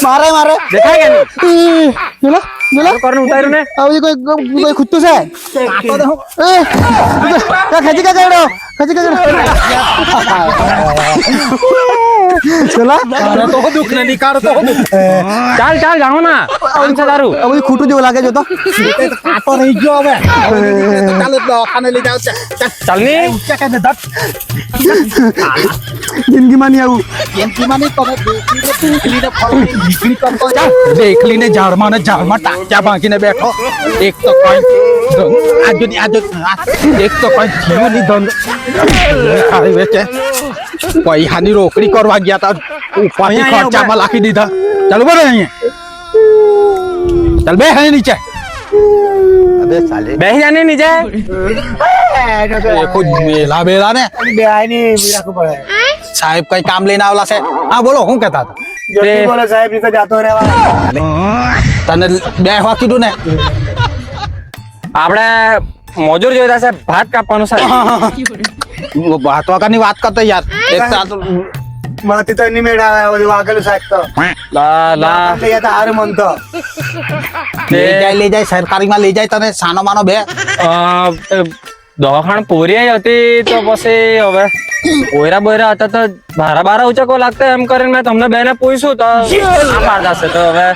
મારે મારે દેખાય કે નહીં? બોલો બોલો કરને ઉતાર્યું ને આવું કોઈ ખૂટતું છે ખેંચી કે ચડો ખેંચી કે ચલો તો દુઃખ ને નિકાળ તો ચાલ ચાલ જાઓ ના આમ છે તારું આવું ખૂટું જેવું લાગે છે તો કાંટો રહી ગયો હવે ચાલો દવાખાને લઈ જાવ ચાલ ની જિંદગીમાં નહીં આવું એકલીને ઝાડમાં ને ઝાડમાં ટાંક્યા ભાંગીને બેઠો એક તો કોઈ એક તો કોઈ થયું નહીં ધન ખાઈ વેચે પૈસાની રોકડી કરવા ગયા તા ઉપાધિ ખર્ચામાં લાખી દીધા ચાલો બોલો અહીંયા ચાલ બે હે નીચે બેસી જાને નીચે કોઈ મેલા બેલા ને સાહેબ કઈ કામ લઈને આવલા છે હા બોલો શું કહેતા હતા સાહેબ રીતે જાતો રહેવા તને બેહવા કીધું ને આપણે મજૂર જોઈતા છે ભાત કાપવાનું છે ભાત વગરની વાત કરતો યાર એક તો માથી તો એની મેળા આવે બધું વાગેલું સાહેબ તો લા લા હારું મન તો લઈ જાય સરકારીમાં લઈ જાય તને સાનો માનો બે દવાખાન પૂરી હતી તો પછી હવે બોયરા બોયરા હતા તો બારા બારા ઉચકો લાગતા એમ કરીને મેં તમને બેને પૂછ્યું તો ના પાડતા છે તો હવે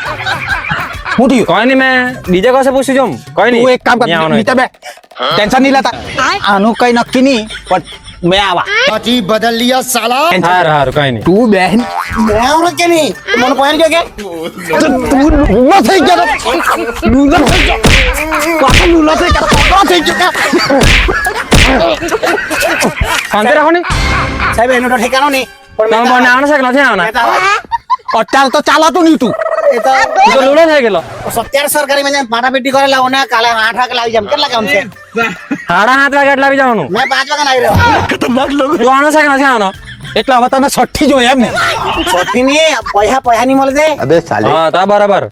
શું થયું કોઈ નહીં મેં બીજે કસે પૂછ્યું છું કોઈ તું નહીં એક કામ કર નીચે બે ટેન્શન નહીં લેતા આનું કઈ નક્કી નહીં પણ મેં આવા पार्टी बदल लिया साला હાર હાર કઈ નહીં તું બેન કે નહીં મને પોઈન્ટ કે તું લુલો થઈ ગયો લુલો થઈ ગયો પાછો લુલો થઈ ગયો શાંતિ રાખો ને સાહેબ એનો તો ઠેકાણો નહીં તમે મને આવવાના છે કે નથી આવવાના અત્યારે તો ચાલાતું નહીં તું એ તો તું તો લૂડો થઈ ગયેલો સત્યાર સરકારી માં પાટાપીટી કરે લાવો ને કાલે 8 વાગે લાવી જામ કેટલા કામ છે 7:30 વાગે એટલે આવી જવાનું મેં 5 વાગે આવી રહ્યો તું આવવાનો છે કે નથી આવવાનો એટલે હવે તને છઠ્ઠી જોઈએ એમ ને છોટી ની પૈસા નહીં મળે છે હા તો બરાબર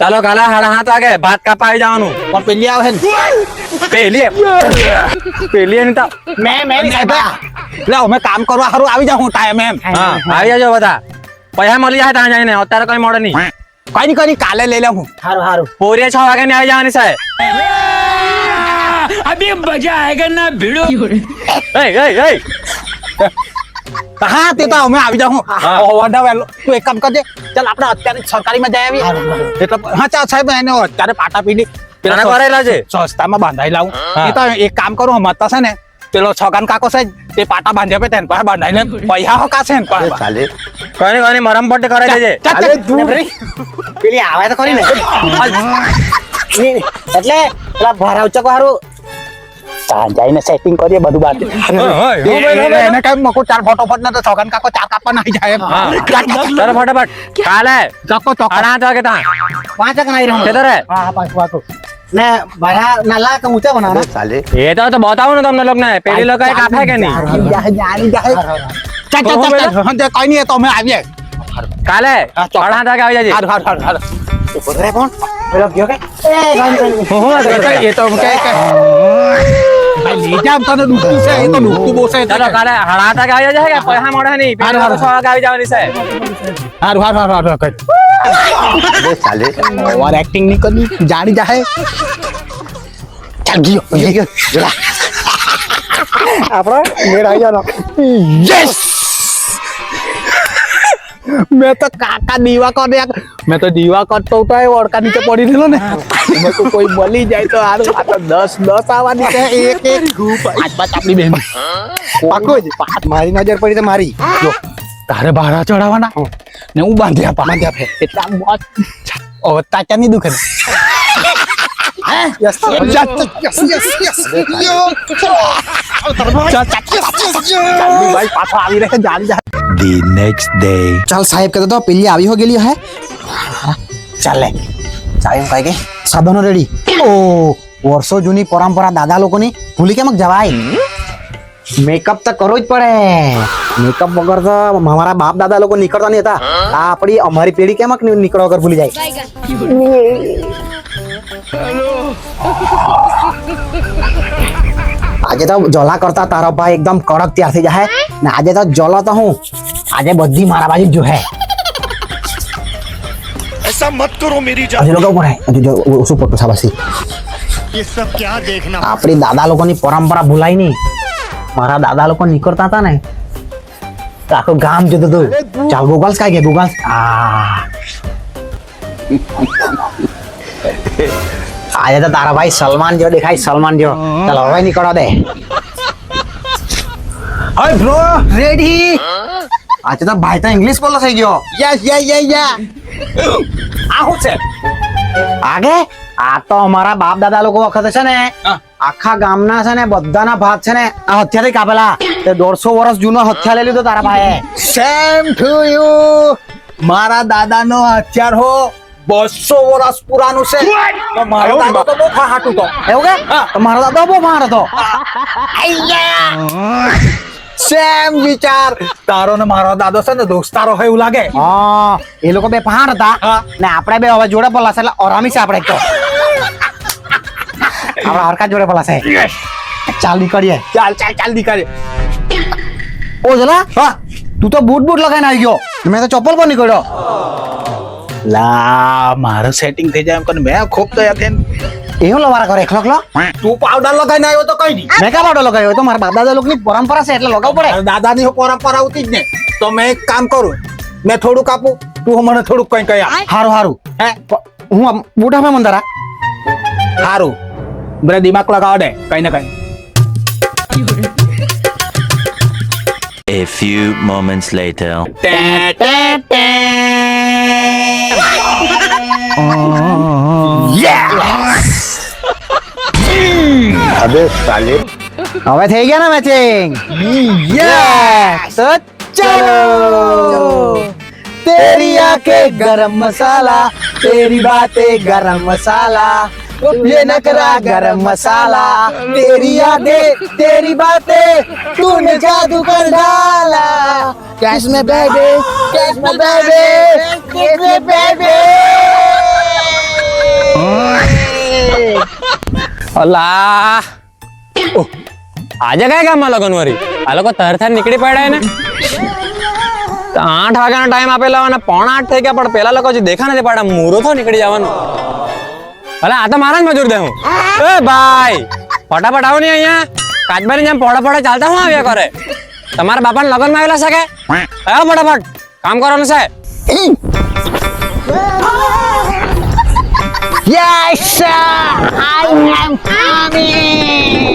ચાલો કાલે 7:30 વાગે ભાત કાપા આવી જવાનું પણ પેલી આવે ને પેલી એની તો મેં સાહેબ એટલે અમે કામ કરવા સારું આવી જાઉં ટાઈમ એમ હા આવી જાજો બધા પૈસા મળી જાય ત્યાં જઈને અત્યારે કઈ મળે નહીં કઈ નહીં કાલે લઈ લઉં હારું હારું પોરીએ 6 વાગે ની આવી જવાની સાહેબ अभी मजा आएगा ना भिड़ो હા તે તો અમે આવી જાઉં વાંધા વેલો તું એક કામ કરજે ચાલ આપણે અત્યારે સરકારીમાં જઈ આવી એટલે હા ચાલ સાહેબ એને અત્યારે પાટા પીડી તને કરેલા છે સસ્તામાં બાંધાઈ લાવું એ તો એક કામ કરું હમતા છે ને પેલો છગન કાકો છે તે પાટા બાંધ્યા પે તેને પાસે બાંધાઈને પૈસા હકા છે ને કઈ નહીં મરમ પટ્ટે કરાઈ દેજે પેલી આવે તો ખરી ને એટલે પેલા ભરાવ ચકો હારું જઈને સેટિંગ કરીએ બધું બાદ એને કઈ મકો ચાર ફટોફટ ને તો છગન કાકો ચાર કાપવા નાઈ જાય એમ ચાલો ફટાફટ કાલે ચોકો ચોકો 8 વાગે ત્યાં 5 વાગે આવી રહ્યો છે તારે હા 5 વાગે ને ભરા નાલા કે ઊંચા બનાવના એ તો બતાવું ને તમને લોકોને પેલી લોકો કાપે કે નહીં કઈ નહીં તો અમે આવીએ કાલે 8 વાગે આવી જજે ઉતરે કોણ પેલો ગયો કે એ તો કે લઈ જામ તને દુખતું છે એ તો દુખતું બહુ છે ચાલો કાલે 8 વાગે આવી જજે કે પૈસા મળે નહીં પેલી લોકો 6 વાગે આવી જવાની છે હારું ઓવર એક્ટિંગ નહીં કરવી જાણી જાય ચાલ ગયો આપણો મેળ આવી જાનો યસ मैं तो काका दीवा कर मैं तो दीवा करता हूँ तो ओड़का नीचे पड़ी थी ने मैं तो कोई बोली जाए तो आ तो 10 आवानी है एक पांच पांच अपनी बहन પાકો જ મારી નજર પડી તો મારી જો તારે ભાડા ચડાવવાના ને હું બાંધ્યા ફે એટલા મોત ઓ તાચા ની દુખે યસ ભાઈ પાછો આવી રહે જાણી જાય The next day. ચાલ સાહેબ કહેતો તો પેલી આવી હો ગયેલી હે ચાલે સાહેબ કઈ કે સાધનો રેડી ઓ વર્ષો જૂની પરંપરા દાદા લોકોની ભૂલી કેમ જવાય મેકઅપ તો કરવો જ પડે મેકઅપ વગર તો અમારા બાપ દાદા લોકો નીકળતા નહીં હતા આ આપણી અમારી પેઢી કેમ નીકળવા વગર ભૂલી જાય આજે તો જોલા કરતા તારો ભાઈ એકદમ કડક તૈયાર થઈ જાય ને આજે તો જોલો તો હું આજે બધી મારા બાજુ જ જો હે ऐसा मत करो मेरी जान હજી લોકો કોણ હે જો ઓછું પોટો સાબાસી ये सब क्या देखना આપણી દાદા લોકોની પરંપરા ભૂલાય નહીં મારા દાદા લોકો નીકળતા હતા ને તો આખું ગામ જતું હતું ચાલ ગૂગલ્સ કાંઈ ગયા ગૂગલ્સ આજે તો તારા ભાઈ સલમાન જેવો દેખાય સલમાન જેવો ચાલ હવે નીકળવા દે હાય બ્રો રેડી આજે તો ભાઈ તો ઇંગ્લિશ બોલો થઈ ગયો યસ આ શું છે આગે આ તો અમારા બાપ દાદા લોકો વખતે છે ને આખા ગામના છે ને બધાના ભાત છે ને આ હથિયારથી કાપેલા તે 150 વર્ષ જૂનો હથિયાર લઈ લીધો તારા ભાઈએ સેમ ટુ યુ મારા દાદાનો હથિયાર હો 200 વર્ષ પુરાનું છે તો મારો દાદો તો બહુ હાટું તો એવું કે તો મારો દાદો બહુ માર હતો સેમ વિચાર તારો ને મારો દાદો છે ને દોસ્તારો હોય એવું લાગે હા એ લોકો બે પહાડ હતા ને આપણે બે હવે જોડે પલા છે એટલે ઓરામી છે આપણે તો આપણે હરકા જોડે પલા છે ચાલ નીકળીએ ચાલ દીકરી ઓ જલા હા તું તો બૂટ લગાઈને આવી ગયો મેં તો ચપ્પલ પર નીકળ્યો લા મારું સેટિંગ થઈ જાય એમ કરીને મેં ખૂબ તો યાદ એવું લવારા કરે એકલો તું પાવડર લગાઈને આવ્યો તો કઈ નહીં મેં કા પાડો લગાવ્યો તો મારા બાપ દાદા લોકોની પરંપરા છે એટલે લગાવવું પડે દાદાની પરંપરા આવતી જ ને તો મેં એક કામ કરું મેં થોડુંક આપું તું મને થોડુંક કઈ કઈ આપ હારું હે હું બૂટ આપે મંદરા સારું બરે દિમાગ લગાવ દે કઈ ને કઈ A few moments later. અબે સાલે હવે થઈ ગયા ને મેચિંગ યસ તો ચલો તેરી આંखें गरम मसाला तेरी बातें गरम मसाला ये नखरा गरम मसाला तेरी यादें तेरी बातें तूने जादू कर डाला कैश में बेबी कैश में बेबी અલા ઓહ, આજે કયા ગામમાં લગન વરી આ લોકો તરથર નીકળી પડ્યા ને તો 8 વાગ્યાનો ટાઈમ આપેલો અને 7:45 થઈ ગયા પણ પેલા લોકો હજી દેખા નથી પાડ્યા મૂરો તો નીકળી જવાનું અલા આ તો મારા જ મજૂર દે હું એ ભાઈ ફટાફટ આવો ને અહીંયા કાચબાની જેમ પોડા ચાલતા હું આવ્યા કરે તમારા બાપાને લગનમાં આવેલા છે કે આવો ફટાફટ કામ કરવાનું છે Yes, sir! I am coming!